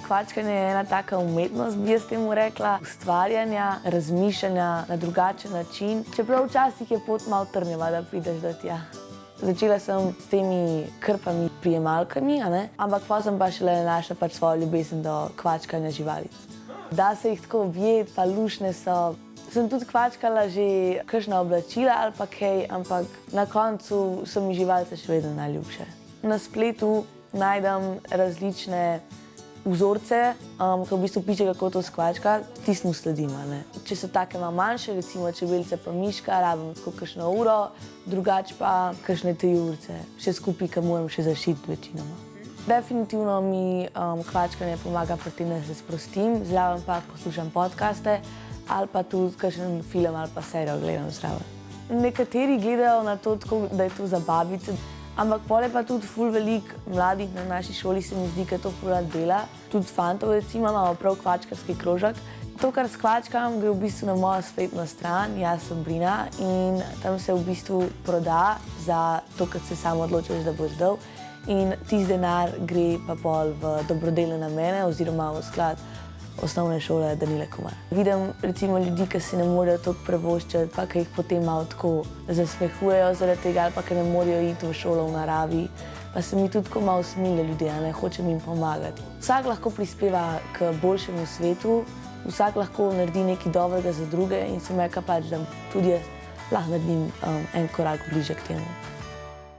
kvačkanje je ena taka umetnost, bi jaz temu rekla, ustvarjanja, razmišljanja na drugačen način. Čeprav včasih je pot malo trnjava, da prideš do tja. Začela sem s temi krpami, prijemalkami, ampak potem sem pa šele našla pač svojo ljubezen do kvačkanja živalic. Da se jih tako objeti, pa luštne so. Sem tudi kvačkala že kakšna oblačila ali pa kaj, ampak na koncu so mi živalice še vedno najljubše. Na spletu najdem različne vzorce, ki v bistvu piše, kako to skvačka, tistemu sledim. Če so take malo manjše, recimo čebelice pa miška, rabim tako kakšno uro, drugače pa kakšne 3 urice. Vse skupaj, ki moram še zašiti večinoma. Definitivno mi kvačkanje pomaga pri tem, da se sprostim, zraven pa poslušam podcaste ali pa tudi kakšen film ali pa serijo gledam zraven. Nekateri gledajo na to tako, da je to za babice, ampak pol je pa tudi ful veliko mladih na naši šoli, se mi zdi, da to ful rad dela. Tudi fantov, recimo, imamo prav kvačkarski krožek. To, kar skvačkam, gre v bistvu na mojo spletno stran, Jaz sem Brina, in tam se v bistvu proda za to, kar se samo odločiš, da boš dal. In tisti denar gre pa pol v dobrodelne namene oziroma v sklad osnovne šole Danile Komar. Vidim recimo ljudi, ki si ne morejo toliko privoščiti, pa ki jih potem malo tako zasmehujejo zaradi tega, ali pa ki ne morejo iti v šolo v naravi. Pa se mi tudi tako malo smilijo ljudje, hočem jim pomagati. Vsak lahko prispeva k boljšemu svetu, vsak lahko naredi nekaj dobrega za druge in sem rekla pač, da tudi jaz lahko naredim en korak bliže k temu.